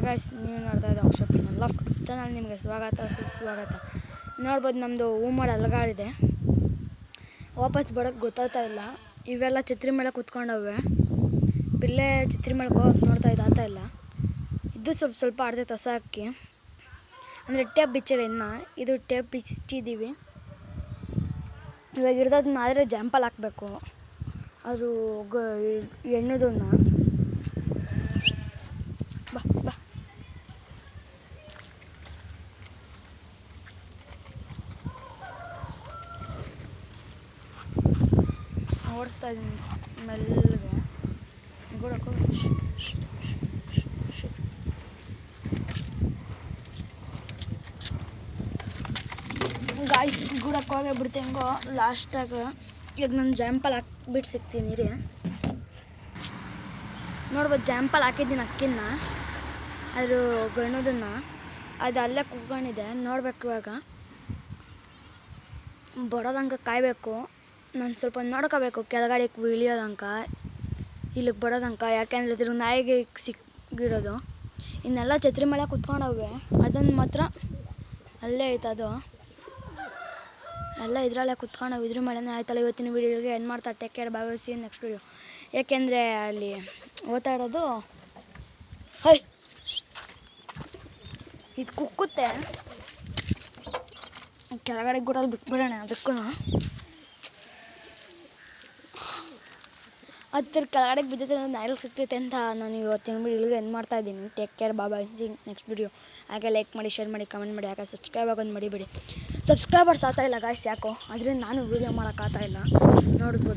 Guys, ನೀವು ನೋಡ್ತಾ ಇದ್ದ ಅಕ್ಷಪ್ ಲವ್ ಚಾನಲ್. ನಿಮಗೆ ಸ್ವಾಗತ ಸುಸ್ವಾಗತ. ನೋಡ್ಬೋದು ನಮ್ಮದು ಹೂಮಾಡ ಅಲಗಾಡಿದೆ. ವಾಪಸ್ ಬರೋಕ್ಕೆ ಗೊತ್ತಾಗ್ತಾ ಇಲ್ಲ. ಇವೆಲ್ಲ ಛತ್ರಿ ಮೇಲೆ ಕುತ್ಕೊಂಡವೆ. ಬಿಲ್ಲೆ ಛತ್ರಿ ಮೇಲೆ ಹೋಗಕ್ಕೆ ನೋಡ್ತಾ ಇದ್ದಾಗ್ತಾ ಇಲ್ಲ. ಇದು ಸ್ವಲ್ಪ ಆಡ್ತೈತೆ ಹೊಸ ಅಕ್ಕಿ. ಅಂದರೆ ಟೇಪ್ ಬಿಚ್ಚಿಲ್ಲ ಇನ್ನು. ಇದು ಟೇಪ್ ಬಿಚ್ಚಿದ್ದೀವಿ. ಇವಾಗ ಹಿಡ್ದದನ್ನ ಆದರೆ ಜಂಪಲ್ಲಿ ಹಾಕಬೇಕು. ಅದು ಎಣ್ಣದನ್ನ ಬಾ ಬಾ ಓಡಿಸ್ತಾ ಇದ್ದೀನಿ ಮೆಲ್ಲಗೆ. ಗುಡಕ್ಕೂ ಗಾಯ್ಸ್, ಗುಡಕ್ಕೆ ಹೋಗೇ ಬಿಡ್ತೀನಿ. ಹೆಂಗೋ ಲಾಸ್ಟಾಗ ಈಗ ನಾನು ಜಂಪಲ್ಲಿ ಹಾಕ್ಬಿಟ್ಟು ಸಿಗ್ತೀನಿ ರೀ. ನೋಡ್ಬೋದು ಜಂಪಲ್ಲಿ ಹಾಕಿದ್ದೀನಿ ಅಕ್ಕಿನ. ಅದು ಗಣೋದನ್ನು ಅದು ಅಲ್ಲೇ ಕುತ್ಕೊಂಡಿದೆ. ನೋಡ್ಬೇಕು ಇವಾಗ ಬರೋದಂಗೆ ಕಾಯಬೇಕು. ನಾನು ಸ್ವಲ್ಪ ನೋಡ್ಕೋಬೇಕು ಕೆಳಗಡೆ ಇಳಿಯೋದಂಕ ಇಲ್ಲಿಗೆ ಬರೋದಂಕ. ಯಾಕೆಂದರೆ ಇದ್ರ ನಾಯಿಗೆ ಸಿಕ್ಕಿರೋದು. ಇನ್ನೆಲ್ಲ ಛತ್ರಿ ಮೇಲೆ ಕುತ್ಕೊಂಡವೆ. ಅದನ್ನು ಮಾತ್ರ ಅಲ್ಲೇ ಐತೆ. ಅದು ಎಲ್ಲ ಇದರಲ್ಲೇ ಕುತ್ಕೊಂಡವು. ಇದ್ರ ಮೇಲೇ ಆಯ್ತಲ್ಲ. ಇವತ್ತಿನ ವೀಡಿಯೋಗೆ ಏನು ಮಾಡ್ತಾ take care, bye bye, see you next video. ಯಾಕೆಂದರೆ ಅಲ್ಲಿ ಓದ್ತಾ ಇರೋದು ಇದು ಕುಕ್ಕುತ್ತೆ. ಕೆಳಗಡೆ ಗುಡಲ್ಲಿ ಬಿಟ್ಬಿಡೋಣ. ಅದಕ್ಕೂ ಅದು ಕೆಳಗಡೆ ಬಿದ್ದಿದ್ರೆ ನಾಯಿಗೆ ಸಿಗ್ತೈತೆ ಅಂತ ನಾನು ಇವತ್ತಿನ ವೀಡಿಯೋಗೆ ಏನು ಮಾಡ್ತಾ ಇದ್ದೀನಿ. Take care, bye bye, C next video. ಹಾಗೆ ಲೈಕ್ ಮಾಡಿ, ಶೇರ್ ಮಾಡಿ, ಕಮೆಂಟ್ ಮಾಡಿ. ಯಾಕೆ ಸಬ್ಸ್ಕ್ರೈಬ್ ಆಗೋದು ಮರಿಬೇಡಿ. ಸಬ್ಸ್ಕ್ರೈಬರ್ಸ್ ಆಗ್ತಾ ಇಲ್ಲ ಗಾಯ್ಸ್. ಯಾಕೋ ಅದರಿಂದ ನಾನು ವೀಡಿಯೋ ಮಾಡೋಕ್ಕಾಗ್ತಾ ಇಲ್ಲ. ನೋಡ್ಬೋದು.